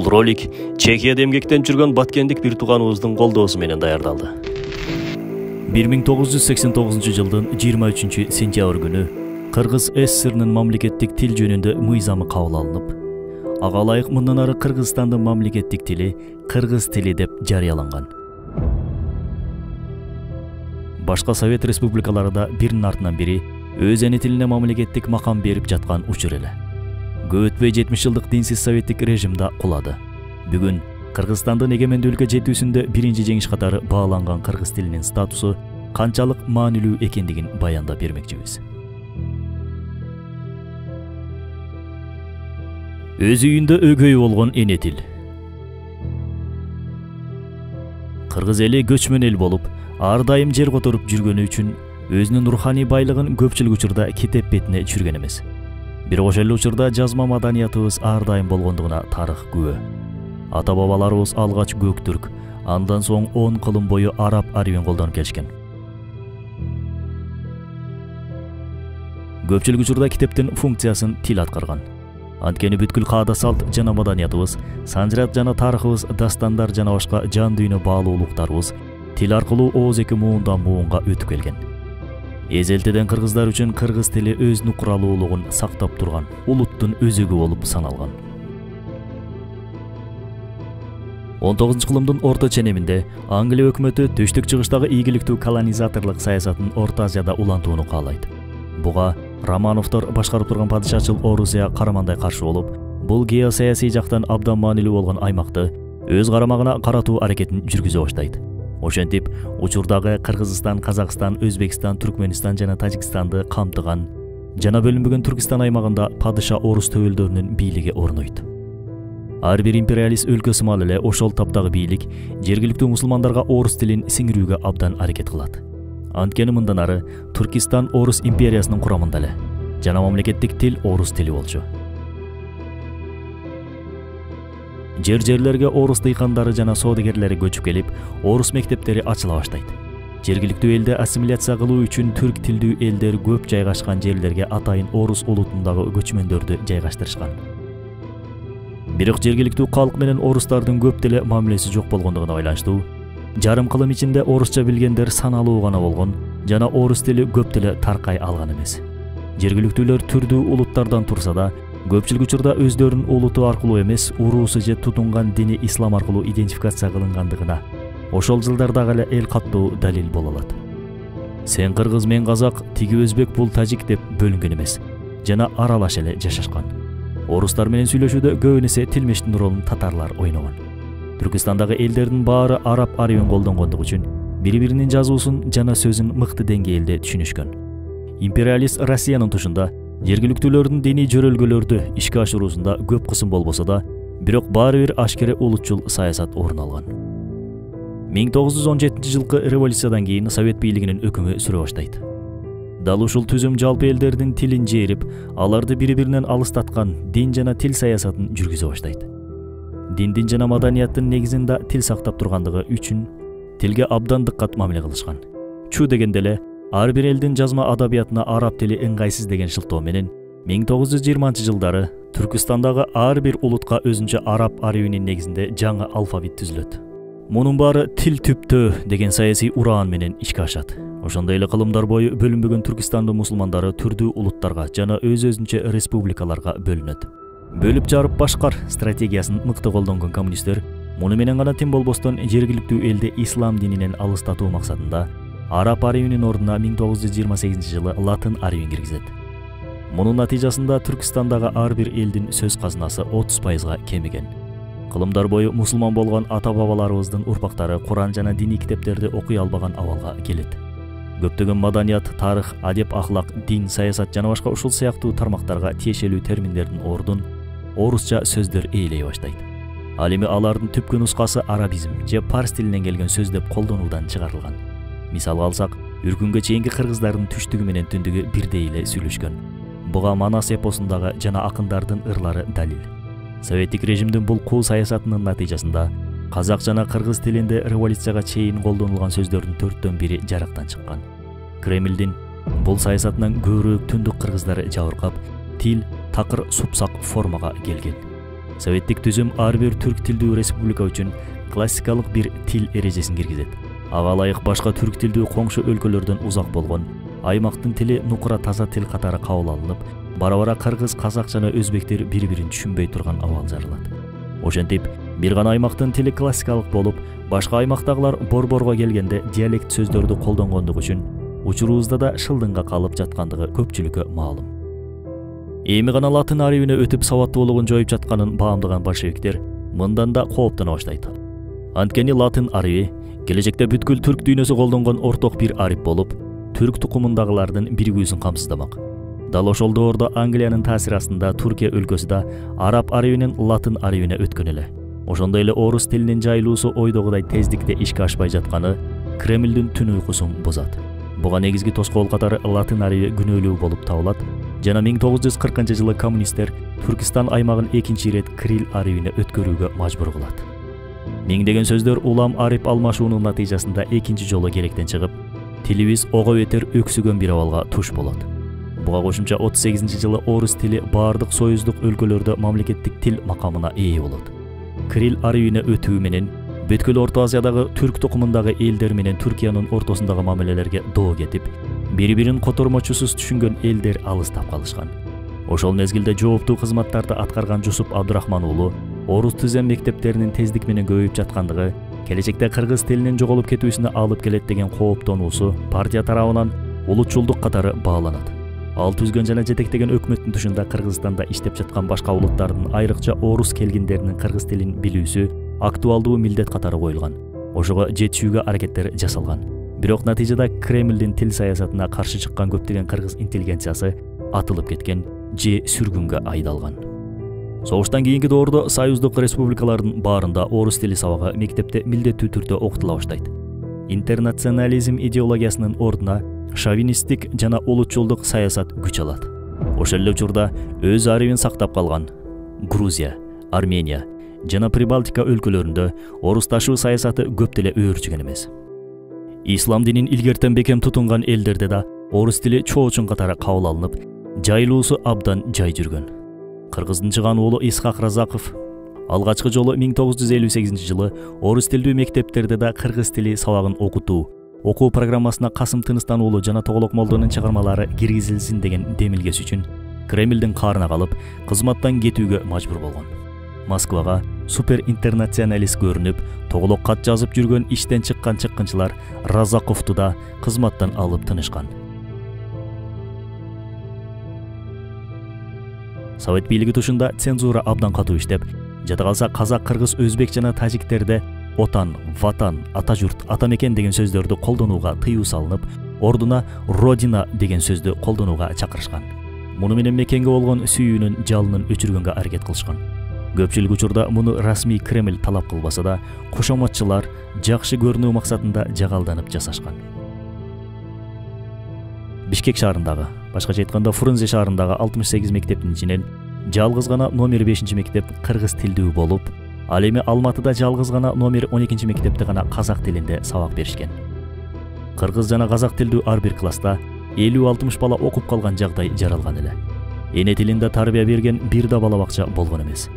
Бул ролик Чехияда эмгектенип жүргөн баткендик бир тууганыбыздын колдоосу менен даярдалды. 1989 жылдын 23 сентябрь күнү Кыргыз ССРнын мамлекеттик тил жөнүндө мыйзамы кабыл алынып, ага ылайык мындан ары Кыргызстандын мамлекеттик тили кыргыз тили деп жарыяланган. Башка Совет республикаларында биринин артынан бири өз эне тилине мамлекеттик макам берип жаткан учур эле. Көп өтпөй 70 жылдык динсиз советтик режимда кулады. Бүгүн Кыргызстандын эгемендүүлүккө жетүүсүндө биринчи жеңиш катары бааланган кыргыз тилинин статусу канчалык маанилүү экендигин баяндап бермекчибиз. Өз үйүндө өгөй болгон эне тил. Кыргыз эли көчмөн эл болуп, ар дайым жер которуп жүргөнү үчүн өзүнүн руханий байлыгын көпчүлүк учурда китеп бетине түшүргөн эмес. Бирок ошол эле учурда жазма маданиятыбыз ар дайым болгондугуна тарых күбө. Ата-бабаларыбыз алгач көк түрк, андан соң 10 кылым бою араб арабин колдонуп келишкен. Көпчүлүк учурда китептин функциясын тил аткарган. Анткени бүткүл каада салт жана маданиятыбыз, санжырат жана тарыхыбыз, дастандар жана башка жан дүйнө баалуулуктарыбыз тил аркылуу ооз-эки муундан муунга өтүп келген. Эзелтеден кыргыздар үчүн кыргыз тили өз нукуралуулугун сактап турган улуттун өзөгү болуп саналган. 19 кылымдын орто ченеминде Англия өкмөтү төштүк чыгыштагы ийгиликтүү колонизаторлук саясатын Орто Азияда улантууну каалайт. Буга Романовдор башкарып турган падышачыл Орусия карамандай каршы болуп, бул геосаясий жактан абдан маанилүү болгон аймакты өз карамагына каратуу аракетин жүргүзө баштайт. Ошентип, учурдагы Кыргызстан, Казакстан, Өзбекстан, Түркмөнстан жана Тажикстанды камтыган жана бөлүнбөгөн Түркистан аймагында падыша орус төбөлдөрүнүн бийлиги орнойт. Ар бир империалист өлкө сымал эле ошол таптагы бийлик жергиликтүү мусулмандарга орус тилин сиңирүүгө абдан аракет кылат. Анткени мындан ары Түркистан орус империясынын курамында эле жана мамлекеттик тил орус тили болчу. Жерлерге орус дыйкандары жана соодагерлери көчүп келип, орус мектептери ачыла баштайт. Жергиликтүү элди ассимиляция кылуу үчүн түрк тилдүү элдер көп жайгашкан жерлерге атайын орус улутундагы көчмөндөрдү жайгаштырышкан. Бирок жергиликтүү калк менен орустардын көп деле мамилеси жок болгондугуна байланыштуу, жарым кылым ичинде орусча билгендер саналуу гана болгон жана орус тили көп деле таркай алган эмес. Жергиликтүүлөр түрдүү улуттардан турса да, көпчүлүк учурда өздөрүнүн улуту аркылуу эмес, уруусу же тутунган дини ислам аркылуу идентификация кылынгандыгына ошол жылдардагы эле эл каттуу далил боло алат. Сен кыргыз, мен казак, тиги өзбек, бул тажик деп бөлүнгөн эмес жана аралаш эле жашашкан. Орустар менен сүйлөшүүдө көп эсе тилмештин ролун татарлар ойногон. Түркистандагы элдердин баары араб арабин колдонгондугу үчүн бири-биринин жазуусун жана сөзүн мыкты деңгээлде түшүнүшкөн. Империалист Россиянын тушунда жергиликтүүлөрдүн диний жөрөлгөлөрдү ишке ашыруусунда көп кысым болбосо да, бирок баары бир ашкере улутчул саясат орун алган. 1917 жылкы революциядан кийин Совет бийлигинин өкүмү сүрө баштайт. Дал ушул түзүм жалпы элдердин тилин жээрип, аларды бири-биринен алыстаткан дин жана тил саясатын жүргүзө баштайт. Диндин жана маданияттын негизинде тил сактап тургандыгы үчүн тилге абдан дыккат мамиле кылышкан. Чу дегенде эле ар бир элдин жазма адабиятына араб тили ыңгайсыз деген шылтоо менен 1920 жылдары Түркистандагы ар бир улутка өзүнчө араб арабинин негизинде жаңы алфавит түзүлөт. Мунун баары тил түптөө деген саясий ураан менен ишке ашат. Ошондой эле кылымдар бою бөлүнбөгөн Түркистандын мусулмандары түрдүү улуттарга жана өз-өзүнчө республикаларга бөлүнөт. Бөлүп жарып башкар стратегиясын мыкты колдонгон коммунисттер муну менен гана тим болбостон жергиликтүү элди ислам дининен алыстатуу максатында араб арабинин ордуна 1928 жылы латын арабин киргизет. Мунун натыйжасында Түркистандагы ар бир элдин сөз казынасы 30%га кемиген. Кылымдар бою мусулман болгон ата-бабаларыбыздын урпактары Куран жана диний китептерди окуй албаган абалга келет. Көптөгөн маданият, тарых, адеп, ахлак, дин, саясат жана башка ушул сыяктуу тармактарга тиешелүү терминдердин ордун орусча сөздөр ээлей баштайт. Ал эми алардын түпкү нускасы арабизм же парс тилинен келген сөз деп колдонуудан чыгарылган. Мисалга алсак, үркүнгө чейинки кыргыздардын түштүгү менен түндүгү бирдей эле сүйлөшкөн. Буга Манас эпосундагы жана акындардын ырлары далил. Советтик режимдин бул кул саясатынын натыйжасында казак жана кыргыз тилинде революцияга чейин колдонулган сөздөрдүн 4/1 жарактан чыккан. Кремлдин бул саясатынан көбүрөөк түндүк кыргыздары жабыркап, тил такыр супсак формага келген. Советтик түзүм ар бир түрк тилдүү республика үчүн классикалык бир тил эрежесин киргизет. Ага ылайык башка түрк тилдүү коңшу өлкөлөрдөн узак болгон аймактын тили нукура таза тил катары кабыл алынып, бара-бара кыргыз, казак жана өзбектер бири-бирин түшүнбөй турган абал жаралат. Ошентип, бир гана аймактын тили классикалык болуп, башка аймактагылар борборго келгенде диалект сөздөрдү колдонгондугу үчүн учурубузда да шылдыңга калып жаткандыгы көпчүлүккө маалым. Эми гана латын арибине өтүп сабаттуулугун жоюп жатканын баамдаган большевиктер мындан да кооптоно баштайт. Анткени латын ариби келечекте бүткүл түрк дүйнөсү колдонгон орток бир арип болуп, түрк тукумундагылардын биригүүсүн камсыздамак. Дал ошол доордо Англиянын таасири астында Туркия өлкөсү да араб арибинен латын арибине өткөн эле. Ошондой эле орус тилинин жайылуусу ойдогудай тездикте ишке ашпай жатканы Кремлдин түн уйкусун бузат. Буга негизги тоскоол катары латын ариби күнөөлүү болуп табылат жана 1940-жылы коммунисттер Түркистан аймагын экинчи ирет Крил арибине өткөрүүгө мажбур кылат. Миңдеген сөздөр улам арип алмашуунун натыйжасында экинчи жолу керектен чыгып, тилибиз ого бетер өксүгөн бир абалга туш болот. Буга кошумча 38-жылы орус тили баардык союздук өлкөлөрдө мамлекеттик тил макамына ээ болот. Крил арибине өтүү менен бүткүл Орто Азиядагы түрк тукумундагы элдер менен Түркиянын ортосундагы мамилелерге доо кетип, бири-бирин котормочусуз түшүнгөн элдер алыстап калышкан. Ошол мезгилде жооптуу кызматтарды аткарган Жусуп Абдурахман уулу орус түзем мектептеринин тездик менен көбөйүп жаткандыгы, келечекте кыргыз тилинин жоголуп кетүүсүнө алып келет деген кооптонуусу партия тарабынан улутчулдук катары бааланат. Ал түзгөн жана жетектеген өкмөттүн тушунда Кыргызстанда иштеп жаткан башка улуттардын, айрыкча орус келгиндеринин кыргыз тилин билүүсү актуалдуу милдет катары коюлган. Ошого жетишүүгө аракеттер жасалган. Бирок натыйжада Кремлдин тил саясатына каршы чыккан көптөгөн кыргыз интеллигенциясы атылып кеткен же сүргүнгө айдалган. Согуштан кийинки доордо союздук республикалардын баарында орус тили сабагы мектепте милдеттүү түрдө окутула баштайт. Интернационализм идеологиясынын ордуна шовинисттик жана улутчулдук саясат күч алат. Ошол эле учурда өз арибин сактап калган Грузия, Армения жана Прибалтика өлкөлөрүндө орусташуу саясаты көп деле өөрчүгөн эмес. Ислам динин илгертен бекем тутунган элдерде да орус тили чоочун катары кабыл алынып, жайылуусу абдан жай жүргөн. Кыргыздын чыган уулу Исхак Разаков алгачкы жолу 1958-жылы орус тилдүү мектептерде да кыргыз тили сабагын окутуу, окуу программасына Касым Тыныстан уулу жана Тоголок Молдонун чыгармалары киргизилсин деген демилгеси үчүн Кремлдин каарына калып, кызматтан кетүүгө мажбур болгон. Москвага суперинтернационалист көрүнүп, Тоголок кат жазып жүргөн иштен чыккан чыккынчылар Разаковду да кызматтан алып тынышкан. Совет бийлиги тушунда цензура абдан катуу иштеп, жада калса казак, кыргыз, өзбек жана тажиктерде отан, ватан, ата журт, ата мекен деген сөздөрдү колдонууга тыюу салынып, ордуна родина деген сөздү колдонууга чакырышкан. Муну менен мекенге болгон сүйүүнүн жалынын өчүргөнгө аракет кылышкан. Көпчүлүк учурда муну расмий Кремль талап кылбаса да, кошоматчылар жакшы көрүнүү максатында жагалданып жасашкан. Бишкек шаарындагы, башкача айтканда Фрунзе шаарындагы 68 мектептин ичинен жалгыз гана номер 5 мектеп кыргыз тилдүү болуп, ал эми Алматыда жалгыз гана номер 12 мектепте гана казак тилинде сабак беришкен. Кыргыз жана казак тилдүү ар бир класста 50-60 бала окуп калган жагдай жаралган эле. Эне тилинде тарбия берген бир да бала бакча болгон эмес.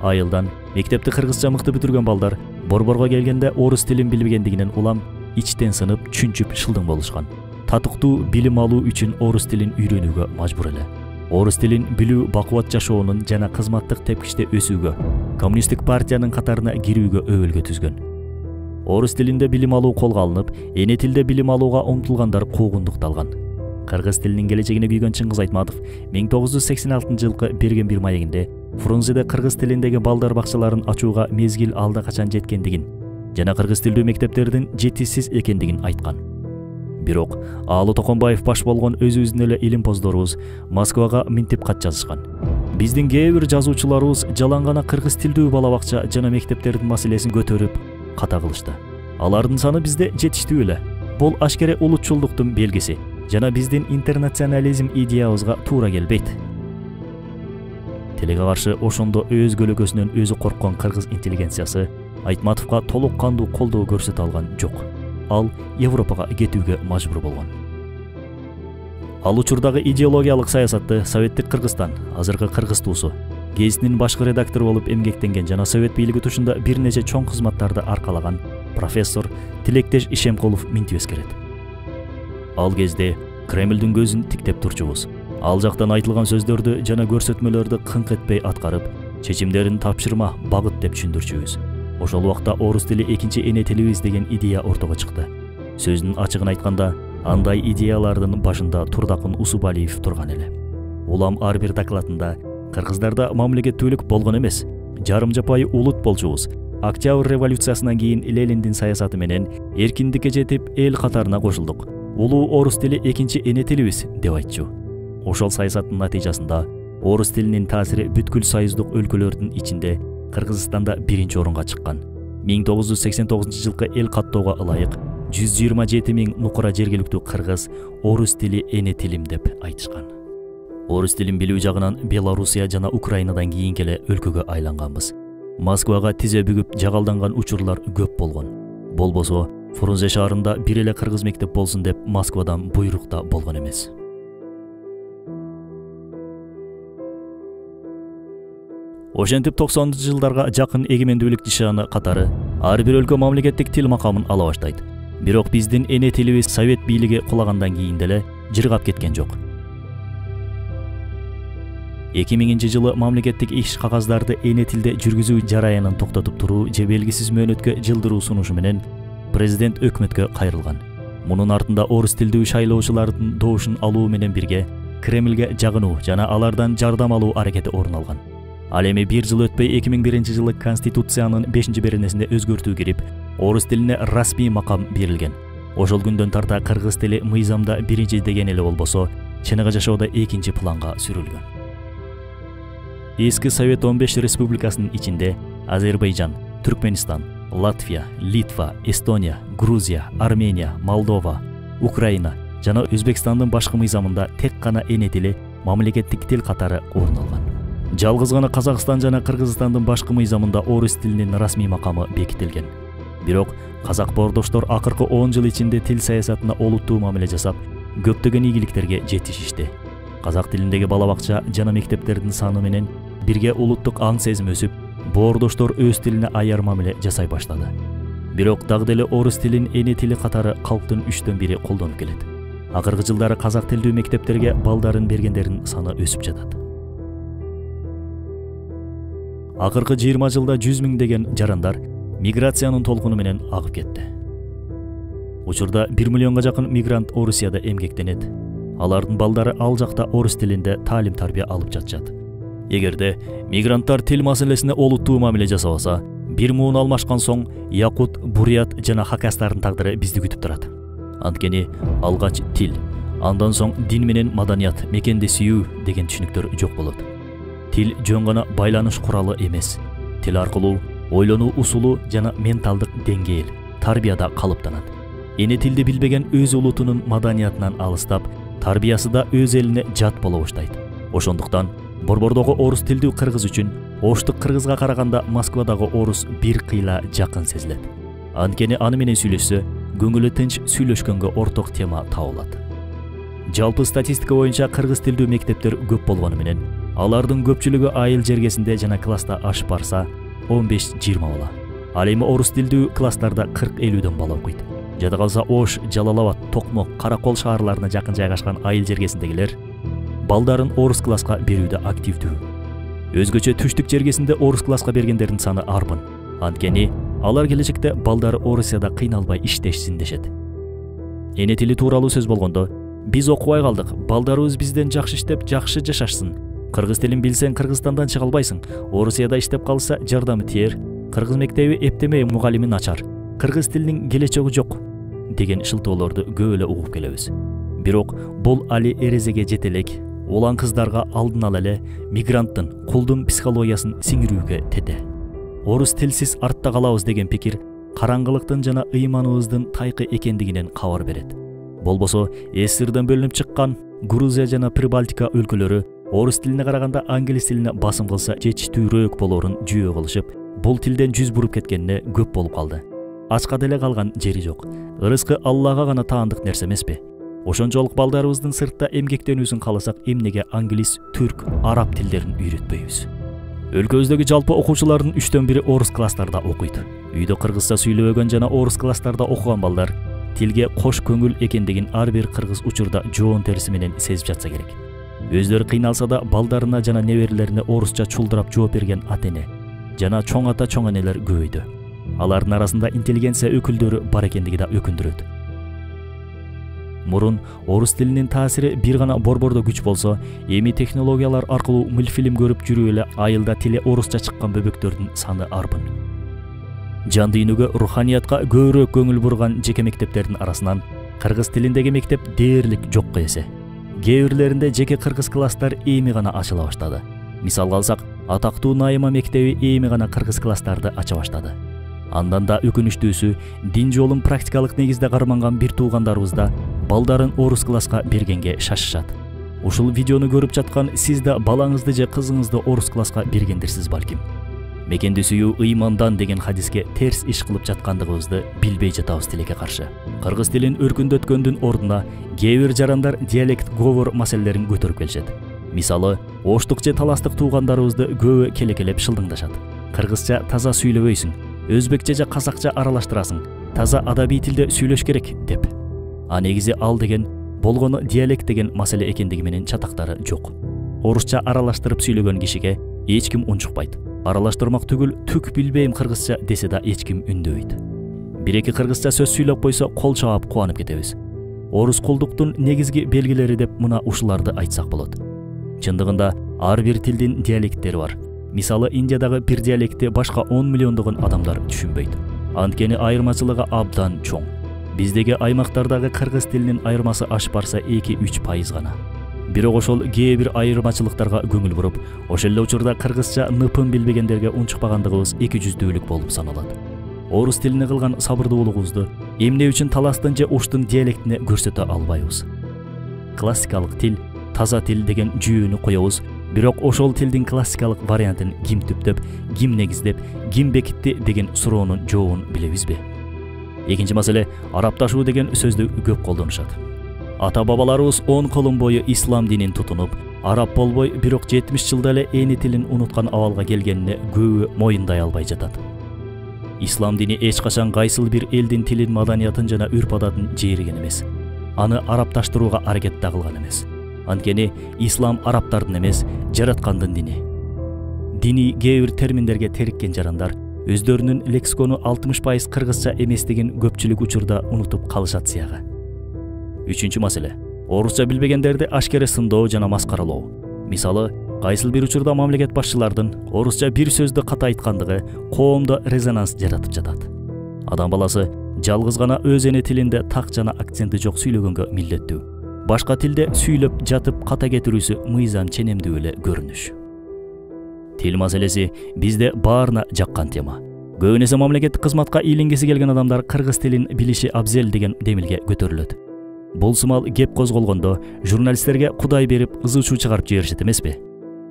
Айылдан мектепти кыргызча мыкты бүтүргөн балдар борборго келгенде орус тилин билбегендигинен улам ичтен сынып, чүнчүп шылдың болушкан. Татыктуу билим алуу үчүн орус тилин үйрөнүүгө мажбур эле. Орус тилин билүү бакубат жашоонун жана кызматтык тепкичте өсүүгө, коммунисттик партиянын катарына кирүүгө өбөлгө түзгөн. Орус тилинде билим алуу колго алынып, эне тилде билим алууга умтулгандар куугундукталган. Кыргыз тилинин келечегине күйгөн Чыңгыз Айтматов 1986-жылкы берген бир маегинде Фрунзеде кыргыз тилиндеги балдар бакчаларын ачууга мезгил алда качан жеткендигин жана кыргыз тилдүү мектептердин жетишсиз экендигин айткан. Бирок Аалы Токонбаев баш болгон өзүбүздүн эле илимпоздорубуз Москвага минтип кат жазышкан. Биздин кээ бир жазуучуларыбыз жалаң гана кыргыз тилдүү бала бакча жана мектептердин маселесин көтөрүп ката кылышты. Алардын саны бизде жетиштүү эле. Бул ашкере улутчулдуктун белгиси жана биздин интернационализм идеябызга туура келбейт. Тилеге каршы ошондо өз көлөкөсүнөн өзү корккон кыргыз интеллигенциясы Айтматовго толук кандуу колдоо көрсөтө алган жок. Ал Европага кетүүгө мажбур болгон. Ал учурдагы идеологиялык саясатты Советтик Кыргызстан, азыркы Кыргыз туусу, гезитинин башкы редактору болуп эмгектенген жана совет бийлиги тушунда бир нече чоң кызматтарды аркалаган профессор Тилектеш Ишемкулов минтип эскерет. Ал кезде Кремлдин көзүн тиктеп турчубуз. Ал жактан айтылган сөздөрдү жана көрсөтмөлөрдү кыңк этпей аткарып, чечимдерин тапшырма, багыт деп түшүндүрчүбүз. Ошол убакта орус тили экинчи эне тилибиз деген идея ортого чыкты. Сөздүн ачыгын айтканда, андай идеялардын башында Турдакын Усубалиев турган эле. Улам ар бир докладында кыргыздарда мамлекеттүүлүк болгон эмес, жарым жапайы улут болчубуз. Октябрь революциясынан кийин Лениндин саясаты менен эркиндикке жетип эл катарына кошулдук. Улуу орус тили экинчи эне тилибиз деп айтчу. Ошол саясаттын натыйжасында орус тилинин таасири бүткүл союздук өлкөлөрдүн ичинде Кыргызстанда биринчи орунга чыккан. 1989-жылкы эл каттоого ылайык 127 000 нукура жергиликтүү кыргыз орус тили эне тилим деп айтышкан. Орус тилин билүү жагынан Белоруссия жана Украинадан кийинки эле өлкөгө айланганбыз. Москвага тизе бүгүп жагалданган учурлар көп болгон. Болбосо Фрунзе шаарында бир эле кыргыз мектеп болсун деп Москвадан буйрук да болгон эмес. Ошентип 90-жылдарга жакын эгемендүүлүк нишаны катары ар бир өлкө мамлекеттик тил макамын ала баштайт. Бирок биздин эне тилибиз совет бийлиги кулагандан кийин деле жыргап кеткен жок. 2000-жылы мамлекеттик иш кагаздарды эне тилде жүргүзүү жараянын токтотуп туруу же белгисиз мөөнөткө жылдыруу сунушу менен президент өкмөткө кайрылган. Мунун артында орус тилдүү шайлоочулардын добушун алуу менен бирге Кремлге жагынуу жана алардан жардам алуу аракети орун алган. Ал эми бир жыл өтпөй 2001-жылы Конституциянын 5-беренесинде өзгөртүү кирип, орус тилине расмий макам берилген. Ошол күндөн тарта кыргыз тили мыйзамда биринчи деген эле болбосо, чыныгы жашоодо экинчи планга сүрүлгөн. Эски Совет 15 республикасынын ичинде Азербайжан, Түркменистан, Латвия, Литва, Эстония, Грузия, Армения, Молдова, Украина жана Өзбекстандын башкы мыйзамында тек гана эне тили мамлекеттик тил катары орун алган. Жалгыз гана Казакстан жана Кыргызстандын башкы мыйзамында орус тилинин расмий макамы бекитилген. Бирок казак боордоштор акыркы 10 жыл ичинде тил саясатына олуттуу мамиле жасап, көптөгөн ийгиликтерге жетишишти. Казак тилиндеги бала бакча жана мектептердин саны менен бирге улуттук аң сезим өсүп, боордоштор өз тилине аяр мамиле жасай баштады. Бирок дагы деле орус тилин эне тили катары калктын 1/3 колдонуп келет. Акыркы жылдары казак тилдүү мектептерге балдарын бергендердин саны өсүп жатат. Акыркы 20 жылда 100 000 деген жарандар миграциянын толкуну менен агып кетти. Учурда 1 миллионго жакын мигрант Орусияда эмгектенет. Алардын балдары ал жакта орус тилинде таалим тарбия алып жатышат. Эгерде мигранттар тил маселесине олуттуу мамиле жасабаса, бир муун алмашкан соң якут, бурят жана хакастардын тагдыры бизди күтүп турат. Анткени алгач тил, андан соң дин менен маданият, мекенди сүйүү деген түшүнүктөр жок болот. Тил жөн гана байланыш куралы эмес. Тил аркылуу ойлонуу усулу жана менталдык деңгээл, тарбияда калыптанат. Эне тилди билбеген өз улутунун маданиятынан алыстап, тарбиясы да өз элине жат боло баштайт. Ошондуктан Борбордогу орус тилдүү кыргыз үчүн оштук кыргызга караганда Москвадагы орус бир кыйла жакын сезилет. Анткени аны менен сүйлөшсө, көңүлү тынч сүйлөшкөнгө орток тема табылат. Жалпы статистика боюнча кыргыз тилдүү мектептер көп болгону менен, алардын көпчүлүгү айыл жергесинде жана класста ашып барса 15-20 бала. Ал эми орус тилдүү класстарда 40-50 бала окуйт. Жада калса Ош, Жалалабад, Токмок, Каракол шаарларына жакын жайгашкан айыл жергесиндегилер балдарын орус класска берүүдө активдүү. Өзгөчө түштүк жергесинде орус класска бергендердин саны арбын. Анткени алар келечекте балдары Орусияда кыйналбай иштешсин дешет. Эне тили тууралуу сөз болгондо, биз окубай калдык, балдарыбыз бизден жакшы иштеп, жакшы жашашсын. Кыргыз тилин билсең, Кыргызстандан чыга албайсың. Орусияда иштеп калса, жардамы тиер. Кыргыз мектеби эптемей мугалимин ачар. Кыргыз тилинин келечеги жок деген шылтоолорду көп эле угуп келебиз. Бирок бул али эрезеге жете элек. Улан кыздарга алдын ала эле мигранттын, кулдун психологиясын сиңирүүгө тете. Орус тилсиз артта калабыз деген пикир караңгылыктын жана ыйманыбыздын тайкы экендигинен кабар берет. Болбосо, СССРден бөлүнүп чыккан Грузия жана Прибалтика өлкөлөрү орус тилине караганда англис тилине басым кылса жетиштүүрөөк болорун жүйө кылышып, бул тилден жүз буруп кеткенине көп болуп калды. Ачка деле калган жери жок. Ырыскы Аллага гана таандык нерсе эмеспи? Ошончолук балдарыбыздын сыртта эмгектенүүсүн кааласак, эмнеге англис, түрк, араб тилдерин үйрөтпөйбүз? Өлкөбүздөгү жалпы окуучулардын 3/1 орус класстарда окуйт. Үйдө кыргызча сүйлөбөгөн жана орус класстарда окуган балдар тилге кош көңүл экендигин ар бир кыргыз учурда жоон териси менен сезип жатса керек. Өздөрү кыйналса да балдарына жана неберелерине орусча чулдурап жооп берген ата-эне жана чоң ата чоң энелер көбөйдү. Алардын арасында интеллигенция өкүлдөрү бар экендиги да өкүндүрөт. Мурун орус тилинин таасири бир гана борбордо күч болсо, эми технологиялар аркылуу мультфильм көрүп жүрүп эле айылда тили орусча чыккан бөбөктөрдүн саны арбын. Жан дүйнөгө, руханиятка көбүрөөк көңүл бурган жеке мектептердин арасынан кыргыз тилиндеги мектеп дээрлик жокко эсе. Кээ бирлеринде жеке кыргыз класстар эми гана ачыла баштады. Мисалга алсак, атактуу Найыма мектеби эми гана кыргыз класстарды ача баштады. Андан да өкүнүчтүүсү, дин жолун практикалык негизде карманган бир туугандарыбыз да балдарын орус класска бергенге шашышат. Ушул видеону көрүп жаткан сиз да балаңызды же кызыңызды орус класска бергендирсиз балким. Мекенди сүйүү ыймандан деген хадиске терс иш кылып жаткандыгыбызды билбей жатабыз тилекке каршы. Кыргыз тилин өркүндөткөндүн ордуна кээ бир жарандар диалект говор маселелерин көтөрүп келишет. Мисалы, оштук же таластык туугандарыбызды көбү келекелеп шылдыңдашат. Кыргызча таза сүйлөбөйсүң, өзбекче же казакча аралаштырасың, таза адабий тилде сүйлөш керек деп. А негизи ал деген болгону диалект деген маселе экендиги менен чатактары жок. Орусча аралаштырып сүйлөгөн кишиге эч ким унчукпайт. Аралаштырмак түгүл түк билбейм кыргызча десе да эч ким үндөбөйт. Бир-эки кыргызча сөз сүйлөп койсо кол чаап кубанып кетебиз. Орус кулдуктун негизги белгилери деп мына ушуларды айтсак болот. Чындыгында ар бир тилдин диалекттери бар. Мисалы, Индиядагы бир диалектти башка 10 миллиондогон адамдар түшүнбөйт. Анткени айырмачылыгы абдан чоң. Биздеги аймактардагы кыргыз тилинин айырмасы ашып барса 2-3% гана. Бирок ошол кээ бир айырмачылыктарга көңүл буруп, ошол эле учурда кыргызча ныпын билбегендерге унчукпагандыгыбыз эки жүздүүлүк болуп саналат. Орус тилине кылган сабырдуулугубузду эмне үчүн таластын же уштун диалектине көрсөтө албайбыз? Классикалык тил, таза тил деген жүйөнү коебуз, бирок ошол тилдин классикалык вариантын ким түптөп, ким негиздеп, ким бекитти деген суроонун жообун билебизби? Экинчи маселе, арапташуу деген сөздү көп колдонушат. Ата-бабаларыбыз 10 кылым бою ислам динин тутунуп, араб болбой, бирок 70 жылда эле эни тилин унуткан абалга келгенине көбү моюндай албай жатат. Ислам дини эч качан кайсыл бир элдин тилин, маданиятын жана үрп-адатын жээриген эмес. Аны арабташтырууга аракет да кылган эмес. Анткени ислам арабтардын эмес, жараткандын дини. Дини кээ бир терминдерге териккен жарандар өздөрүнүн лексикону 60% кыргызча эместигин көпчүлүк учурда унутуп калышат сыягы. Үчүнчү маселе, орусча билбегендерди ашкере сындоо жана маскаралоо. Мисалы, кайсыл бир учурда мамлекет башчылардын орусча бир сөздү ката айткандыгы коомдо резонанс жаратып жатат. Адам баласы жалгыз гана өз эне тилинде так жана акценти жок сүйлөгөнгө милдеттүү. Башка тилде сүйлөп жатып ката кетирүүсү мыйзам ченемдүү эле көрүнүш. Тил маселеси бизде баарына жаккан тема. Көбүн эсе мамлекеттик кызматка илингиси келген адамдар кыргыз тилин билиши абзел деген демилге көтөрүлөт. Бул сымал кеп козголгондо журналисттерге кудай берип ызы-чуу чыгарып жиберишет эмеспи?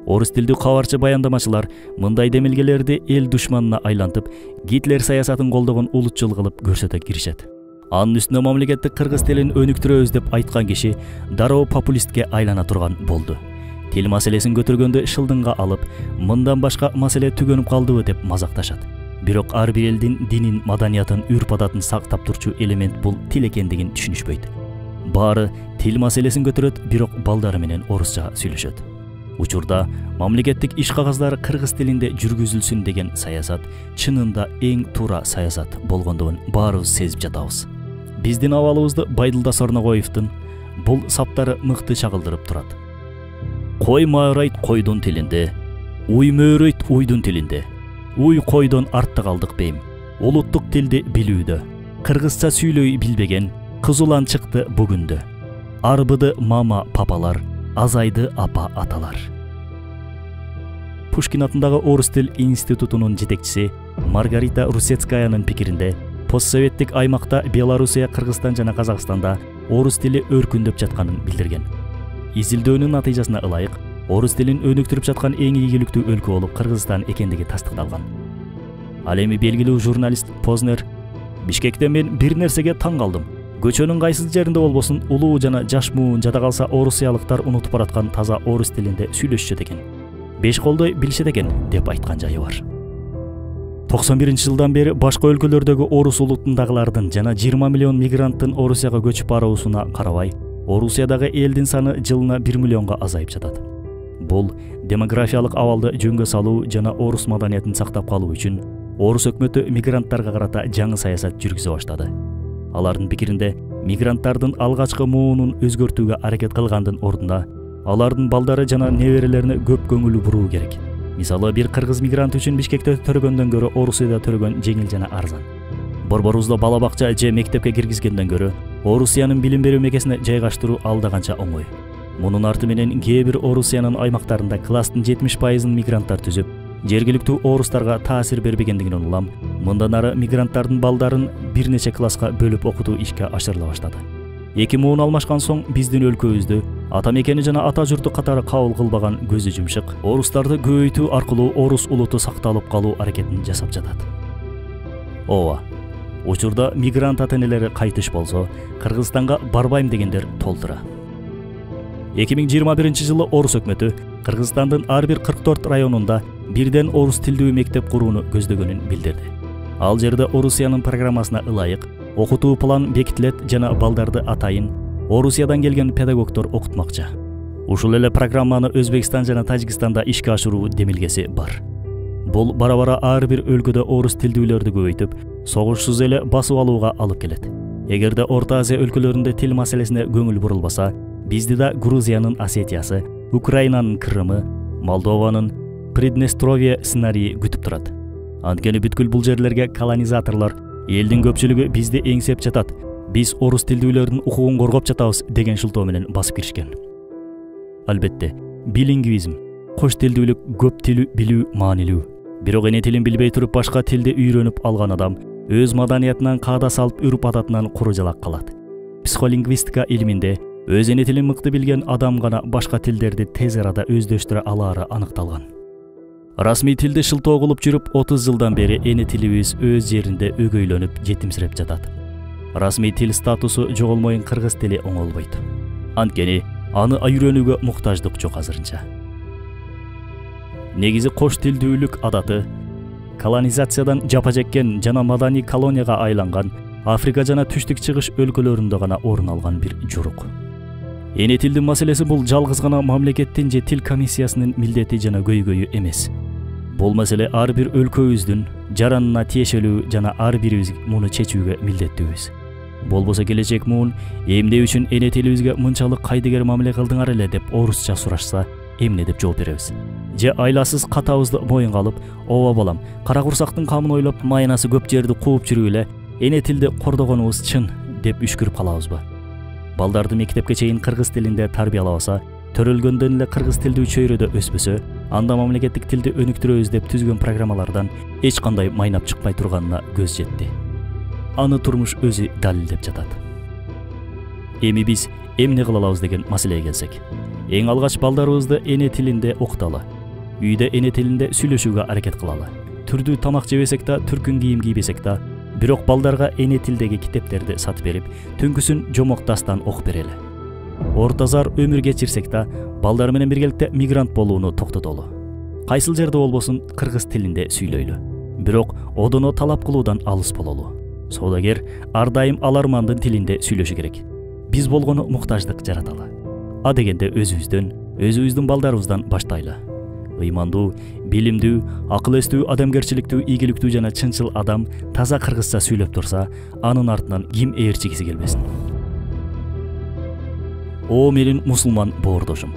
Орус тилдүү кабарчы баяндамачылар мындай демилгелерди эл душманына айлантып, Гитлер саясатын колдогон улутчул кылып көрсөтө киришет. Анын үстүнө мамлекеттик кыргыз тилин өнүктүрөбүз деп айткан киши дароо популистке айлана турган болду. Тил маселесин көтөргөндө шылдыңга алып, мындан башка маселе түгөнүп калдыбы деп мазакташат. Бирок ар бир элдин динин, маданиятын, үрп-адатын сактап турчу элемент бул тил экендигин түшүнүшпөйт. Баары тил маселесин көтөрөт, бирок балдары менен орусча сүйлөшөт. Учурда мамлекеттик иш кагаздары кыргыз тилинде жүргүзүлсүн деген саясат чынында эң туура саясат болгондугун баарыбыз сезип жатабыз. Биздин абалыбызды Байдылда Сорногоевдин бул саптары мыкты чагылдырып турат. Кой маарайт койдун тилинде, уй мөөрөйт уйдун тилинде. Уй койдон артта калдык бейм. Улуттук тилди билүүдө. Кыргызча сүйлөй билбеген кызулан чыкты бүгүндө. Арбыды мама папалар, азайды апа аталар. Пушкин атындагы Орус тил институтунун жетекчиси Маргарита Русецкаянын пикиринде, постсоветтик аймакта Белоруссия, Кыргызстан жана Казакстанда орус тили өркүндөп жатканын билдирген. Изилдөөнүн натыйжасына ылайык, орус тилин өнүктүрүп жаткан эң ийгиликтүү өлкө болуп Кыргызстан экендиги тастыкталган. Ал эми белгилүү журналист Познер: Бишкекте мен бир нерсеге таң калдым. Көчөнүн кайсы жеринде болбосун, улуу жана жаш муун жада калса орусиялыктар унутуп бараткан таза орус тилинде сүйлөшчү экен. беш колдой билишет экен деп айткан жайы бар. 91-жылдан бери башка өлкөлөрдөгү орус улутундагылардын жана 20 миллион мигранттын Орусияга көчүп баруусуна карабай, Орусиядагы элдин саны жылына 1 миллионго азайып жатат. Бул демографиялык абалды жөнгө салуу жана орус маданиятын сактап калуу үчүн орус өкмөтү мигранттарга карата жаңы саясат жүргүзө баштады. Алардын пикиринде, мигранттардын алгачкы муунун өзгөртүүгө аракет кылгандын ордуна алардын балдары жана неберелерине көп көңүл буруу керек. Мисалы, бир кыргыз мигрант үчүн Бишкекте төрөгөндөн көрө Орусияда төрөгөн жеңил жана арзан. Борборубузда бала бакча же мектепке киргизгенден көрө Орусиянын билим берүү мекесине жайгаштыруу алда канча оңой. Мунун арты менен кээ бир Орусиянын аймактарында класстын 70%-ын мигранттар түзүп, жергиликтүү орустарга таасир бербегендигинен улам, мындан ары мигранттардын балдарын бир нече класска бөлүп окутуу ишке ашырыла баштады. Эки муун алмашкан соң биздин өлкөбүздү ата мекени жана ата журту катары кабыл кылбаган көзү жумшук орустарды көбөйтүү аркылуу орус улуту сакталып калуу аракетин жасап жатат. Ооба, учурда мигрант ата-энелери кайтыш болсо, Кыргызстанга барбайм дегендер толтура. 2021-жылы орус өкмөтү Кыргызстандын ар бир 44 районунда бирден орус тилдүү мектеп курууну көздөгөнүн билдирди. Ал жерде Орусиянын программасына ылайык окутуу план бекитилет жана балдарды атайын Орусиядан келген педагогдор окутмакчы. Ушул эле программаны Өзбекстан жана Тажикстанда ишке ашыруу демилгеси бар. Бул бара-бара ар бир өлкөдө орус тилдүүлөрдү көбөйтүп, согушсуз эле басып алууга алып келет. Эгерде Орто Азия өлкөлөрүндө тил маселесине көңүл бурулбаса, бизди да Грузиянын Осетиясы, Украинанын Крымы, Молдованын Приднестровье сценарийи күтүп турат. Анткени бүткүл бул жерлерге колонизаторлор элдин көпчүлүгү бизди эңсеп жатат, биз орус тилдүүлөрдүн укугун коргоп жатабыз деген шылтоо менен басып киришкен. Албетте, билингвизм, кош тилдүүлүк көп тил билүү маанилүү. Бирок эне тилин билбей туруп башка тилди үйрөнүп алган адам өз маданиятынан каада салып үрп адатынан куру жалак калат. Психолингвистика илиминде өз эне тилин мыкты билген адам гана башка тилдерди тез арада өздөштүрө алаары аныкталган. Расмий тилди шылтоо кылып жүрүп 30 жылдан бери эне тилибиз өз жеринде өгөйлөнүп, жетимсиреп жатат. Расмий тил статусу жоголмойын кыргыз тили оңолбойт. Анткени аны үйрөнүүгө муктаждык жок азырынча. Негизи кош тилдүүлүк адаты колонизациядан жапа жеккен жана маданий колонияга айланган Африка жана Түштүк Чыгыш өлкөлөрүндө гана орун алган бир журук. Эне тилдин маселеси бул жалгыз гана мамлекеттин же тил комиссиясынын милдети жана көйгөйү эмес. Бул маселе ар бир өлкөбүздүн жаранына тиешелүү жана ар бирибиз муну чечүүгө милдеттүүбүз. Болбосо келечек муун эмне үчүн эне тилибизге мынчалык кайдыгер мамиле кылдыңар эле деп орусча сурашса, эмне деп жооп беребиз? Же айласыз катабызды моюнга алып, ооба балам, кара курсактын камын ойлоп, майнасы көп жерди кууп жүрүп эле эне тилди кордогонубуз чын деп үшкүрүп калабызбы? Балдарды мектепке чейин кыргыз тилинде тарбиялабаса, төрөлгөндөн эле кыргыз тилдүү чөйрөдө өспөсө, анда мамлекеттик тилди өнүктүрөбүз деп түзгөн программалардан эч кандай майнап чыкпай турганына көз жетти. Аны турмуш өзү далилдеп жатат. Эми биз эмне кыла алабыз деген маселеге келсек, эң алгач балдарыбызды эне тилинде окуталы. Үйдө эне тилинде сүйлөшүүгө аракет кылалы. Түрдүү тамак жебесек да, түркүн кийим кийбесек да, бирок балдарга эне тилдеги китептерди сатып берип, түнкүсүн жомок дастан окуп берели. Ортозар өмүр кечирсек да, балдар менен биргеликте мигрант болууну токтотолу. Кайсыл жерде болбосун кыргыз тилинде сүйлөйлү. Бирок одоно талап кылуудан алыс бололу. Соодагер ар дайым алармандын тилинде сүйлөшү керек. Биз болгону муктаждык жараталы. А дегенде өзүбүздүн балдарыбыздан баштайлы. Ыймандуу, билимдүү, акыл эстүү, адамгерчиликтүү, ийгиликтүү жана чынчыл адам таза кыргызча сүйлөп турса, анын артынан ким ээрчигиси келбесин. О менин мусулман боордошум,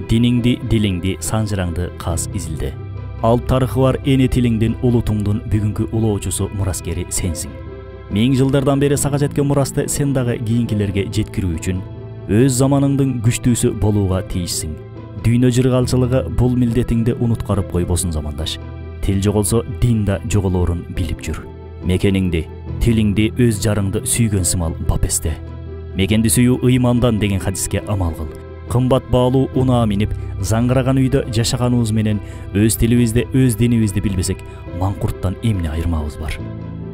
диниңди, дилиңди, санжыраңды каз изилде. Алып тарыхы бар эне тилиңдин, улутуңдун бүгүнкү улоочусу, мураскери сенсиң. Миң жылдардан бери сага жеткен мурасты сен дагы кийинкилерге жеткирүү үчүн өз заманыңдын күчтүүсү болууга тийишсиң. Дүйнө жыргалчылыгы бул милдетиңди унуткарып койбосун замандаш. Тил жоголсо дин да жоголорун билип жүр. Мекениңди, тилиңди, өз жарыңды сүйгөн сымал бапесте. Мекенди сүйүү ыймандан деген хадиске амал кыл. Кымбат баалуу унаа минип, заңгыраган үйдө жашаганыбыз менен өз тилибизди, өз динибизди билбесек, маңкурттан эмне айырмабыз бар?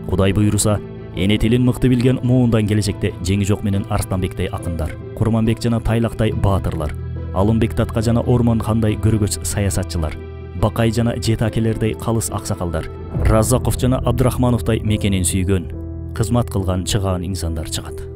Кудай буйруса, эне тилин мыкты билген муундан келечекте Жеңижок менен Арстанбектей акындар, Курманбек жана Тайлактай баатырлар, Алымбек Татка жана Ормон хандай көргөч саясатчылар, Бакай жана Жет акелердей калыс аксакалдар, Раззаков жана Абдрахмановдай мекенин сүйгөн, кызмат кылган чыгаан инсандар чыгат.